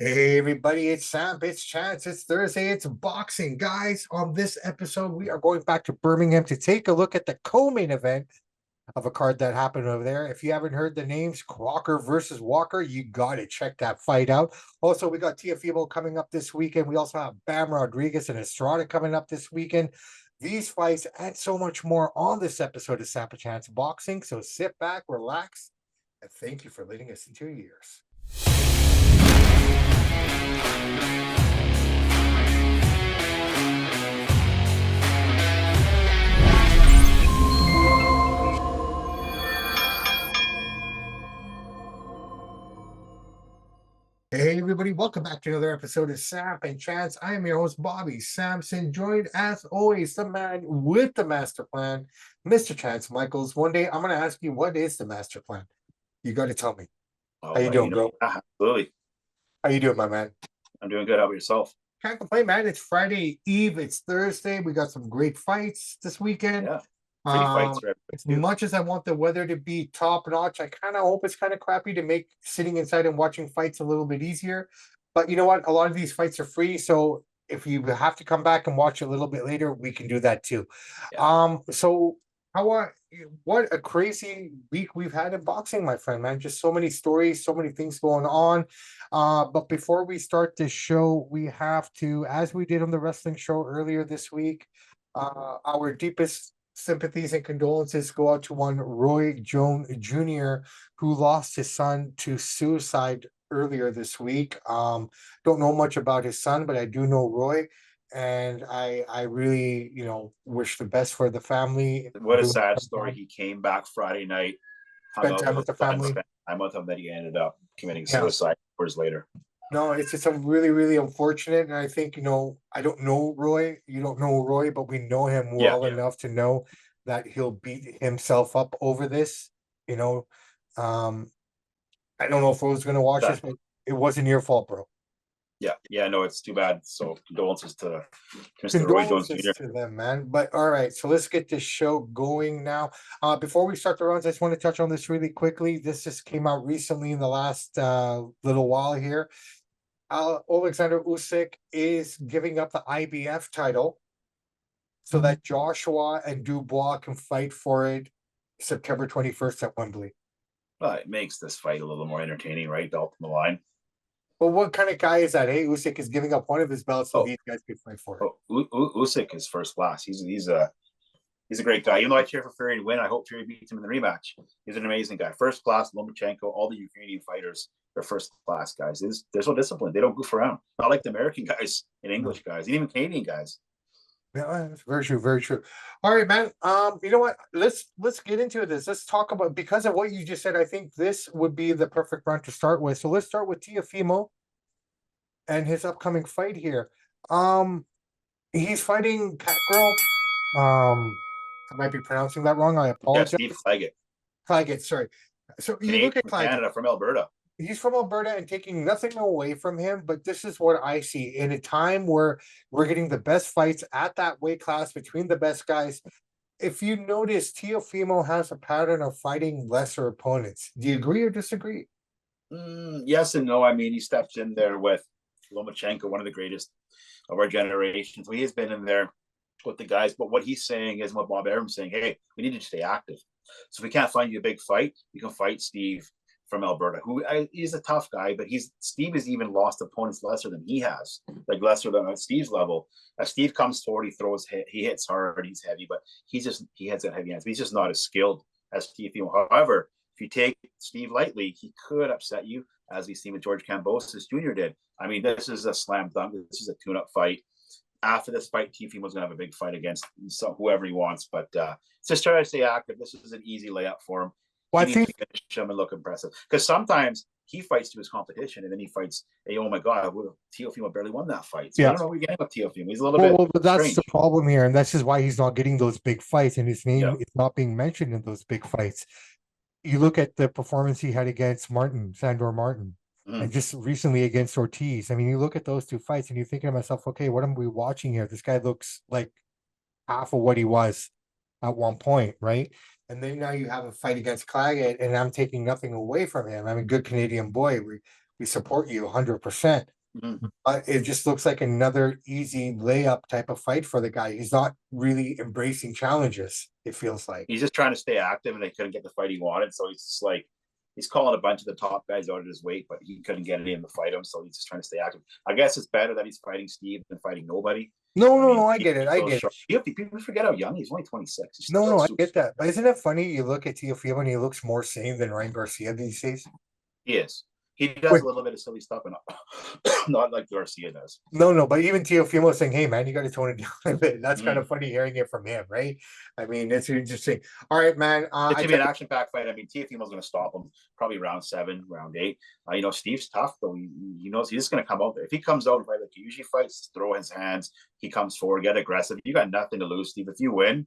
Hey everybody, it's Samp, it's Chance, it's Thursday, it's boxing. Guys, on this episode, we are going back to Birmingham to take a look at the co-main event of a card that happened over there. If you haven't heard the names, Crocker versus Walker, you got to check that fight out. Also, we got Teofimo coming up this weekend. We also have Bam Rodriguez and Estrada coming up this weekend. These fights and so much more on this episode of SAMP&CHANCE Boxing. So sit back, relax, and thank you for letting us into your ears. Hey everybody, welcome back to another episode of Samp and Chance. I am your host, Bobby Sampson, joined as always, the man with the master plan, Mr. Chance Michaels. One day I'm going to ask you, what is the master plan? You got to tell me. How you doing, bro? Absolutely. How you doing, my man? I'm doing good. How about yourself? Can't complain, man. It's Friday Eve. It's Thursday. We got some great fights this weekend. Yeah. Pretty fights. As much as I want the weather to be top notch, I kind of hope it's kind of crappy to make sitting inside and watching fights a little bit easier. But you know what? A lot of these fights are free. So if you have to come back and watch a little bit later, we can do that too. Yeah. So what a crazy week we've had in boxing, my friend, man. Just so many stories, so many things going on. But before we start this show, we have to, as we did on the wrestling show earlier this week, our deepest sympathies and condolences go out to one Roy Jones Jr., who lost his son to suicide earlier this week. Don't know much about his son, but I do know Roy, and I really, wish the best for the family. What a sad story. He came back Friday night, spent time with the family. Spent time with him, that he ended up committing suicide hours later. No, it's just really, really unfortunate. And I think, I don't know Roy. You don't know Roy, but we know him well enough to know that he'll beat himself up over this. I don't know if Roy's going to watch this, but it wasn't your fault, bro. Yeah, no, it's too bad. So condolences to Mr. Roy Jones Jr. to them, man. But all right, so let's get this show going now. Before we start the rounds, I just want to touch on this really quickly. This just came out recently in the last little while here. Alexander Usyk is giving up the IBF title so that Joshua and Dubois can fight for it September 21st at Wembley. Well, it makes this fight a little more entertaining, right? Belt on the line. Well, what kind of guy is that? Hey, Usyk is giving up one of his belts so these guys can fight for it. Usyk is first class. He's a great guy. Even though I cheer for Fury to win, I hope Fury beats him in the rematch. He's an amazing guy. First class, Lomachenko, all the Ukrainian fighters, they're first class guys. They're so disciplined. They don't goof around. Not like the American guys and English guys, and even Canadian guys. Yeah, that's very true, very true. All right, man. You know what? Let's get into this. Let's talk about, because of what you just said, I think this would be the perfect round to start with. So let's start with Teofimo and his upcoming fight here. He's fighting Cat Girl. I might be pronouncing that wrong. I apologize. Yeah, Steve Claggett, sorry. So you look at Claggett. Canada, from Alberta. He's from Alberta, and taking nothing away from him, but this is what I see in a time where we're getting the best fights at that weight class between the best guys. If you notice, Teofimo has a pattern of fighting lesser opponents. Do you agree or disagree? Yes and no. I mean, he steps in there with Lomachenko, one of the greatest of our generation. So he has been in there with the guys, but what he's saying is what Bob Arum's saying, hey, we need to stay active. So if we can't find you a big fight, you can fight Steve from Alberta, who is a tough guy, but Steve has even lost opponents lesser than he has, like lesser than at Steve's level. As Steve comes forward, he hits hard, he's heavy, but he has that heavy hands. But he's just not as skilled as Steve. However, if you take Steve lightly, he could upset you, as we've seen with George Kambosos Jr. did. I mean, this is a slam dunk. This is a tune-up fight. After this fight, Teofimo's going to have a big fight against whoever he wants. But just try to stay active. This is an easy layup for him. Well, I think finish him and look impressive. Because sometimes he fights to his competition, and then he fights, hey, oh my God, Teofimo barely won that fight. So I don't know what you're getting with Teofimo. He's a little bit but that's strange. The problem here, and this is why he's not getting those big fights, and his name is not being mentioned in those big fights. You look at the performance he had against Sandor Martin, and just recently against Ortiz. I mean, you look at those two fights, and you're thinking to myself, okay, what am we watching here? This guy looks like half of what he was at one point, right? And then now you have a fight against Claggett, and I'm taking nothing away from him. I'm a good Canadian boy. We we support you 100%. Mhm. It just looks like another easy layup type of fight for the guy. He's not really embracing challenges, it feels like. He's just trying to stay active, and they couldn't get the fight he wanted. So he's just like, he's calling a bunch of the top guys out at his weight, but he couldn't get any of them to fight him. So he's just trying to stay active. I guess it's better that he's fighting Steve than fighting nobody. No, I no, mean, no, I get it. I get it. People forget how young he's only 26. He's No, still no, I super. get that. But isn't it funny? You look at Teofimo and he looks more sane than Ryan Garcia these days. He is. He does a little bit of silly stuff, and not like Garcia does. No, but even Teofimo saying, "Hey, man, you got to tone it down a bit." That's kind Mm. of funny hearing it from him, right? I mean, it's interesting. All right, man. It's gonna be an action-packed fight. I mean, Teofimo's going to stop him probably round 7, round 8. You know, Steve's tough, though. He knows he's just going to come out there. If he comes out and fight like he usually fights, throw his hands, he comes forward, get aggressive. You got nothing to lose, Steve. If you win,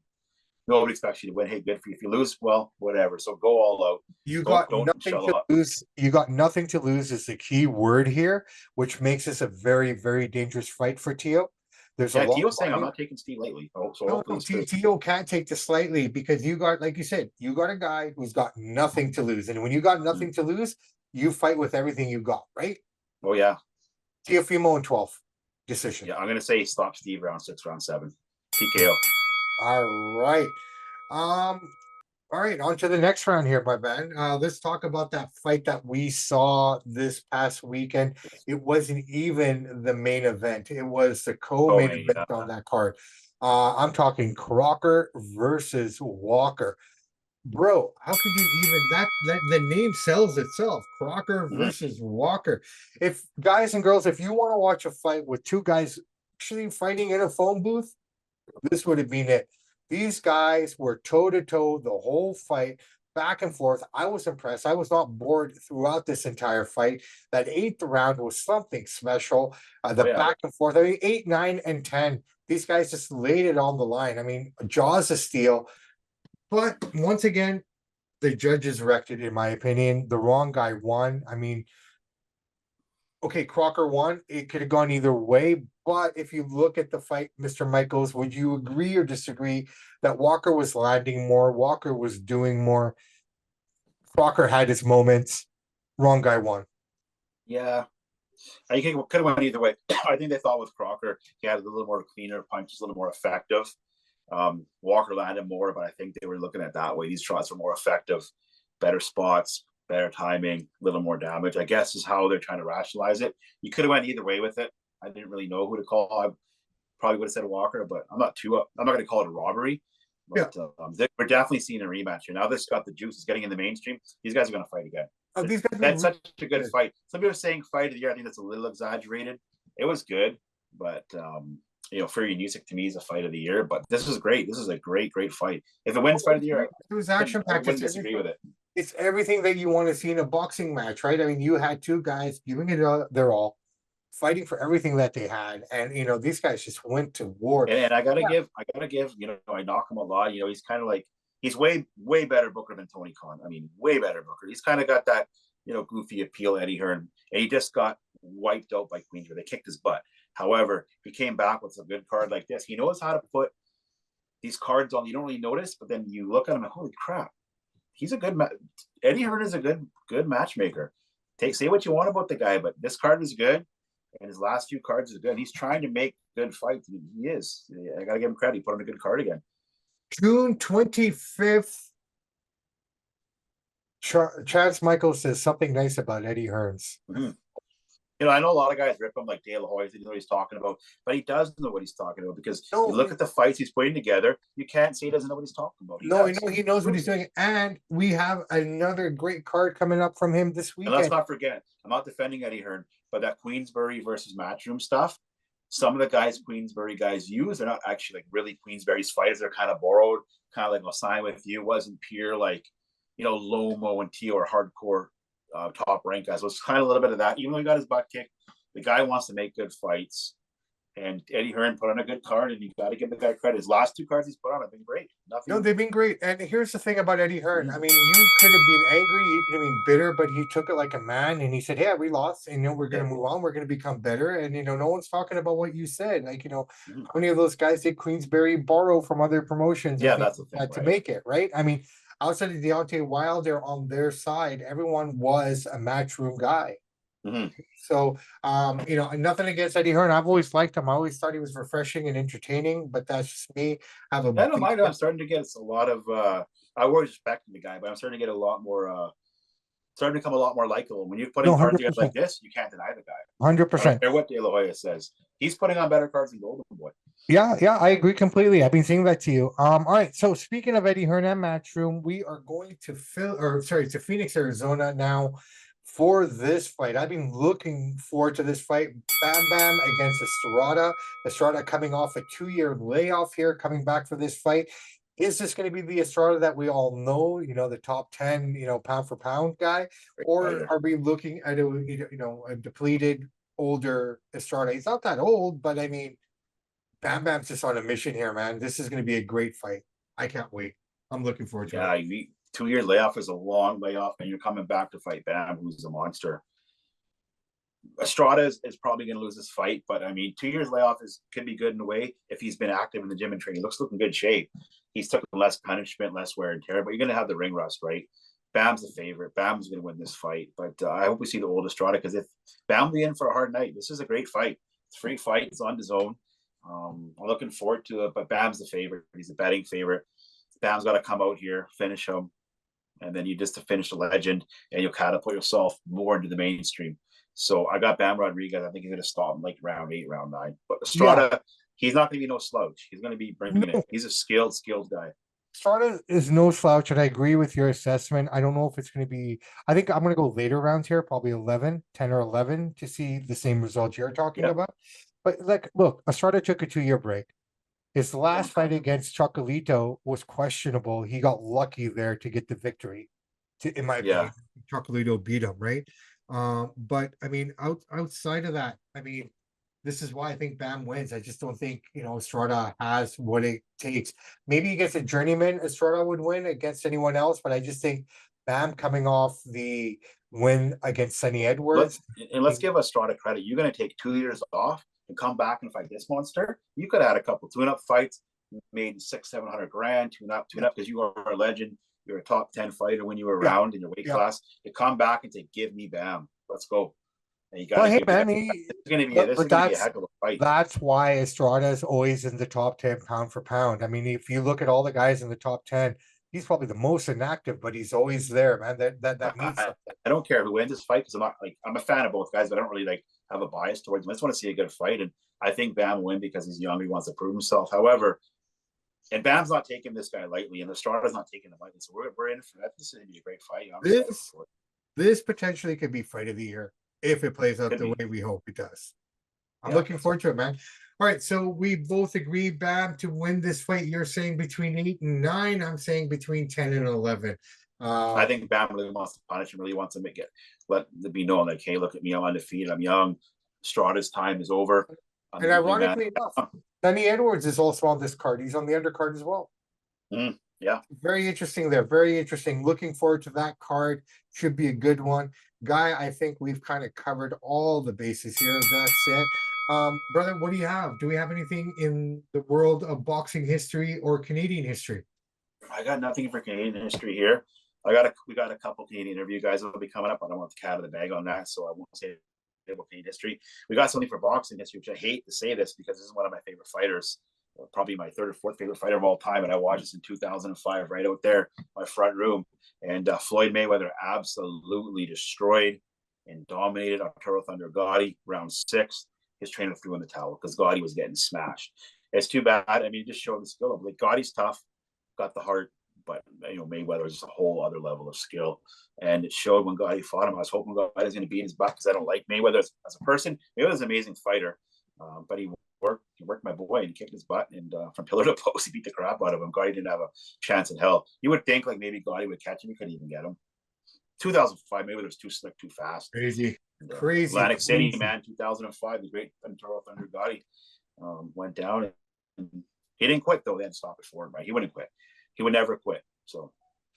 nobody expects you to win. Hey, good for you. If you lose, well, whatever. So go all out. You got nothing to lose. You got nothing to lose is the key word here, which makes this a very, very dangerous fight for Teo. There's a lot. Teo's saying I'm not taking Steve lightly. So Teo can't take this lightly because you got, like you said, you got a guy who's got nothing to lose, and when you got nothing to lose, you fight with everything you got, right? Oh yeah. Teofimo in 12 decision. Yeah, I'm gonna say stop Steve round 6, round 7. TKO. All right. All right, on to the next round here, my man. Let's talk about that fight that we saw this past weekend. It wasn't even the main event. It was the co-main event on that card. I'm talking Crocker versus Walker. Bro, how could you even that the name sells itself. Crocker versus Walker. If guys and girls, if you want to watch a fight with two guys actually fighting in a phone booth, this would have been it. These guys were toe to toe the whole fight, back and forth. I was impressed. I was not bored throughout this entire fight. That 8th round was something special. Back and forth. I mean, 8, 9, and 10. These guys just laid it on the line. I mean, jaws of steel. But once again, the judges wrecked it, in my opinion. The wrong guy won. I mean, okay, Crocker won. It could have gone either way. But if you look at the fight, Mr. Michaels, would you agree or disagree that Walker was landing more? Walker was doing more. Crocker had his moments. Wrong guy won. Yeah. I think it could have went either way. I think they thought with Crocker, he had a little more cleaner punches, a little more effective. Walker landed more, but I think they were looking at that way. These shots were more effective, better spots, better timing, a little more damage, I guess is how they're trying to rationalize it. You could have went either way with it. I didn't really know who to call. I probably would have said Walker, but I'm not going to call it a robbery. But we're definitely seeing a rematch here. Now this got the juice, is getting in the mainstream. These guys are going to fight again. That's such a good fight. Some people are saying fight of the year. I think that's a little exaggerated. It was good, but you know, Fury and Usyk to me is a fight of the year. But this was great. This is a great fight. If it wins fight of the year, it was action packed. I wouldn't disagree with it. It's everything that you want to see in a boxing match, right? I mean, you had two guys giving it their all, fighting for everything that they had, and you know, these guys just went to war. And I gotta give, you know, I knock him a lot. You know, he's kind of like, he's way better Booker than Tony Khan. I mean, way better Booker. He's kind of got that, you know, goofy appeal, Eddie Hearn, and he just got wiped out by Queensberry. They kicked his butt. However, he came back with a good card like this. He knows how to put these cards on. You don't really notice, but then you look at him and holy crap, he's a good Eddie Hearn is a good matchmaker. Say what you want about the guy, but this card is good, and his last few cards is good. He's trying to make good fights. He is. I gotta give him credit. He put on a good card again. June 25th. Chance Michaels says something nice about Eddie Hearns. You know, I know a lot of guys rip him like De La Hoya, he knows what he's talking about, but he does know what he's talking about because you look at the fights he's putting together, you can't say he doesn't know what he's talking about. He knows what he's doing. And we have another great card coming up from him this weekend. And let's not forget, I'm not defending Eddie Hearn, but that Queensberry versus Matchroom stuff, some of the guys Queensberry guys use, they're not actually like really Queensberry's fighters. They're kind of borrowed, kind of like I'll sign with you, wasn't pure like, you know, Lomo and Teo or hardcore top rank guys. So it's kind of a little bit of that. Even though he got his butt kicked, the guy wants to make good fights. And Eddie Hearn put on a good card, and you got to give the guy credit. His last 2 cards he's put on have been great. They've been great. And here's the thing about Eddie Hearn. I mean, you could have been angry, you could have been bitter, but he took it like a man, and he said, "Yeah, we lost, and you know, we're going to move on. We're going to become better." And you know, no one's talking about what you said. Like, you know, how many of those guys did Queensberry borrow from other promotions? Yeah, that's the thing, to make it right. I mean, outside of Deontay Wilder on their side, everyone was a matchroom guy. Mhm. So, you know, nothing against Eddie Hearn. I've always liked him. I always thought he was refreshing and entertaining, but that's just me. I have a I don't big mind. I'm starting to get a lot of. I always respected the guy, but I'm starting to get a lot more. Starting to become a lot more likable. When you're putting no cards hundred together like percent, this, you can't deny the guy. hundred I don't percent. care what De La Hoya says. He's putting on better cards than Golden Boy. Yeah, yeah, I agree completely. I've been saying that to you. All right. So speaking of Eddie Hernan Matchroom, we are going to to Phoenix, Arizona now for this fight. I've been looking forward to this fight. Bam Bam against Estrada. Estrada coming off a 2-year layoff here, coming back for this fight. Is this going to be the Estrada that we all know? You know, the top 10, you know, pound for pound guy, Great or fighter. are we looking at a depleted older Estrada? He's not that old, but I mean. Bam Bam's just on a mission here, man. This is going to be a great fight. I can't wait. I'm looking forward to it. Yeah, 2 year layoff is a long layoff, and you're coming back to fight Bam, who's a monster. Estrada is probably going to lose this fight, but I mean, 2 years layoff could be good in a way if he's been active in the gym and training. He looks in good shape. He's taken less punishment, less wear and tear, but you're going to have the ring rust, right? Bam's the favorite. Bam's going to win this fight, but I hope we see the old Estrada because if Bam be in for a hard night, this is a great fight. It's a free fight. It's on the zone. I'm looking forward to it, but Bam's the favorite. He's a betting favorite. Bam's got to come out here, finish him, and then you just to finish the legend, and you'll catapult yourself more into the mainstream. So I got Bam Rodriguez. I think he's going to stop him like round 8, round 9. But Yeah, Estrada, he's not going to be no slouch. He's going to be bringing it. no, He's a skilled guy. Estrada is no slouch, and I agree with your assessment. I don't know if it's going to be. I think I'm going to go later rounds here, probably 11, 10 or 11 to see the same results you're talking Yeah, about. But like, look, Estrada took a 2-year break. His yeah, last fight against Chocolito was questionable. He got lucky there to get the victory. In my yeah. opinion, Chocolito beat him, right? But I mean, outside of that, I mean, this is why I think Bam wins. I just don't think Estrada has what it takes. Maybe against a journeyman, Estrada would win against anyone else, but I just think Bam coming off the win against Sonny Let's Edwards. and let's give Estrada credit. You're going to take 2 years off and come back and fight this monster. You could have had a couple tune-up fights, made 600-700 grand, tune up because you are a legend. You're a top 10 fighter when you were Yeah, around in your weight yeah. class. You come back and say, "Give me Bam, let's go." And you got Well, to hey give man, Bam. This is going to be a, this is but going to be a heck of a fight. that's why Estrada is always in the top 10 pound for pound. I mean, if you look at all the guys in the top 10, he's probably the most inactive, but he's always there, man. That means I, something. I don't care who wins this fight because I'm a fan of both guys, but I don't really have a bias towards them. I just want to see a good fight, and I think Bam will win because he's young. He wants to prove himself. However, and Bam's not taking this guy lightly, and Estrada's not taking him lightly. So we're in for that. This is going to be a great fight. I'm excited This for it. this potentially could be fight of the year if it plays out Could the be. way we hope it does. I'm Yeah. looking forward to it, man. All right, so we both agree, Bam, to win this fight. You're saying between 8 and 9. I'm saying between 10 and 11. I think Bam really wants to punish him, really wants to let it be known like, hey, look at me, I'm undefeated, I'm young. Estrada's time is over. I'm And the new man. ironically enough, Sonny Edwards is also on this card. He's on the undercard as well. Yeah. Very interesting there. Very interesting. Looking forward to that card. Should be a good one. Guy, I think we've kind of covered all the bases here. That's it. Brother, what do you have? Do we have anything in the world of boxing history or Canadian history? I got nothing for Canadian history here. We got a couple Canadian interview guys that'll be coming up. I don't want the cat out of the bag on that, so I won't say about Canadian history. We got something for boxing history, which I hate to say this because this is one of my favorite fighters, probably my third or fourth favorite fighter of all time. And I watched this in 2005, right out there, my front room. And Floyd Mayweather absolutely destroyed and dominated Arturo Thunder Gotti round 6. His trainer threw in the towel because Gotti was getting smashed. It's too bad. I mean, it just showed the skill of like Gotti's tough, got the heart, but Mayweather is just a whole other level of skill. And it showed when Gotti fought him. I was hoping Gotti was going to beat his butt because I don't like Mayweather as a person. Mayweather's an amazing fighter, but he worked my boy and he kicked his butt. And from pillar to post, he beat the crap out of him. Gotti didn't have a chance in hell. You would think like maybe Gotti would catch him. He couldn't even get him. 2005, Mayweather was too slick, too fast. Crazy. And, Crazy. Atlantic City, Crazy. man, 2005, the great Arturo Thunder Gotti went down. And he didn't quit, though. They had to stop it for him, right? He wouldn't quit. He would never quit. So,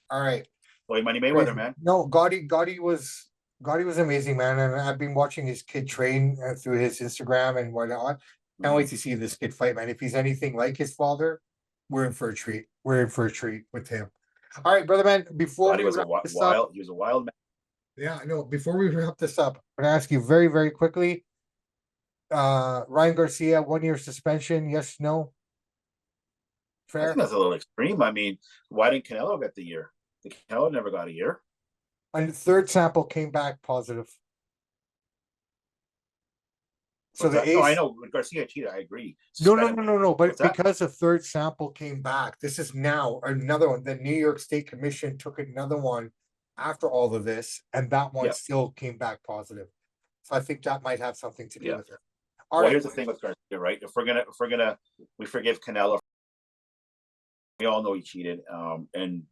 All right. Floyd Money Mayweather, Crazy. man. No, Gotti was amazing, man. And I've been watching his kid train through his Instagram and whatnot. Can't wait to see this kid fight, man. If he's anything like his father, we're in for a treat. We're in for a treat with him. All right, brother man, before Gotti we was a wrap this up, wild. He was a wild man. Yeah, I know. Before we wrap this up, I'm gonna ask you very, very quickly. Ryan Garcia, 1 year suspension. Yes, no? I think Fair? that's a little extreme. I mean, why didn't Canelo get the year? The Canelo never got a year. And third sample came back positive. So What's the that? No, I ace. know Garcia cheated. I agree. No, no, Suspend him. no, no, no. But What's that? because a third sample came back, this is now another one. The New York State Commission took another one after all of this, and that one Yeah, still came back positive. So I think that might have something to do yeah. with it. All Well, right. here's the thing with Garcia, right? We forgive Canelo. We all know he cheated, and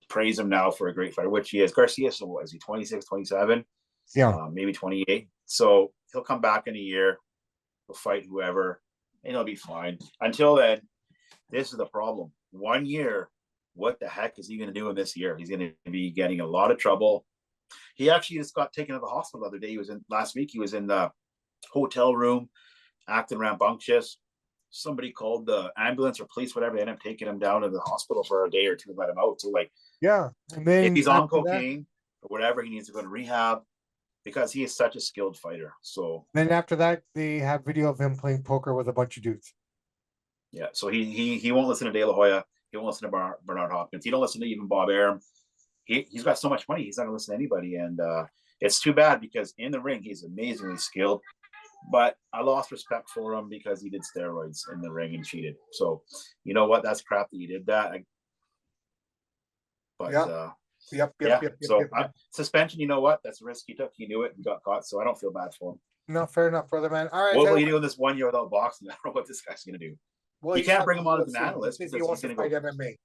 praise him now for a great fighter, which he is. Garcia, so what is he, 26, 27, Yeah. maybe 28? So he'll come back in a year, he'll fight whoever, and he'll be fine. Until then, this is the problem. 1 year, what the heck is he going to do in this year? He's going to be getting a lot of trouble. He actually just got taken to the hospital the other day. Last week, he was in the hotel room acting rambunctious. Somebody called the ambulance or police, whatever. They ended up taking him down to the hospital for a day or two and let him out. So, like, Yeah. And if then he's on after that, cocaine or whatever, he needs to go to rehab because he is such a skilled fighter. So, they have video of him playing poker with a bunch of dudes. yeah. So he won't listen to De La Hoya. He won't listen to Bernard Hopkins. He don't listen to even Bob Arum. He's got so much money. He's not going to listen to anybody. And it's too bad because in the ring, he's amazingly skilled. But I lost respect for him because he did steroids in the ring and cheated. So, you know what? That's crap that he did that. Yep. Yep. Yeah. Yep. So suspension, you know what? That's a risk he took. He knew it and got caught. So I don't feel bad for him. No, fair enough, brother, man. All right. What will he do in this 1 year without boxing? I don't know what this guy's going to do. Well, You can't bring him on as an UFC. analyst He says because he wants he's to going to fight go. MMA.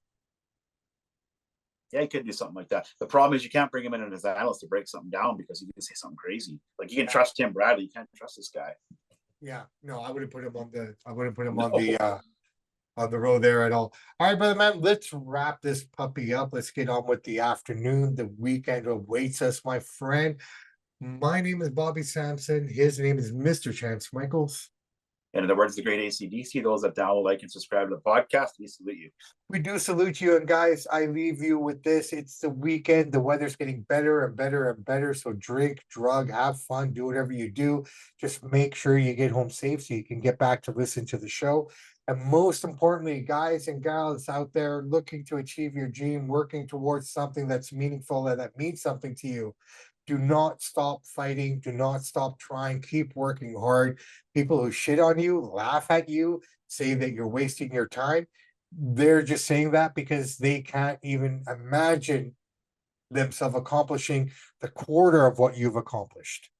Yeah, he could do something like that. The problem is you can't bring him in as an analyst to break something down because he can say something crazy. Like you can trust Tim Bradley, you can't trust this guy. Yeah, no, I wouldn't put him on the. I wouldn't put him on the road there at all. All right, brother, man. Let's wrap this puppy up. Let's get on with the afternoon. The weekend awaits us, my friend. My name is Bobby Sampson. His name is Mr. Chance Michaels. And in the words of the great AC/DC, those that download, like, and subscribe to the podcast, we salute you. We do salute you. And guys, I leave you with this. It's the weekend. The weather's getting better and better and better. So drink, drug, have fun, do whatever you do. Just make sure you get home safe so you can get back to listen to the show. And most importantly, guys and gals out there looking to achieve your dream, working towards something that's meaningful and that means something to you. Do not stop fighting. Do not stop trying. Keep working hard. People who shit on you, laugh at you, say that you're wasting your time. They're just saying that because they can't even imagine themselves accomplishing the quarter of what you've accomplished.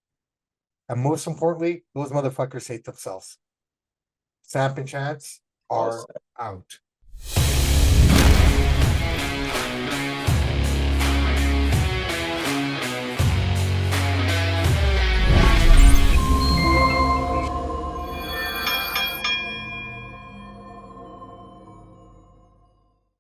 And most importantly, those motherfuckers hate themselves. Samp and Chance are out.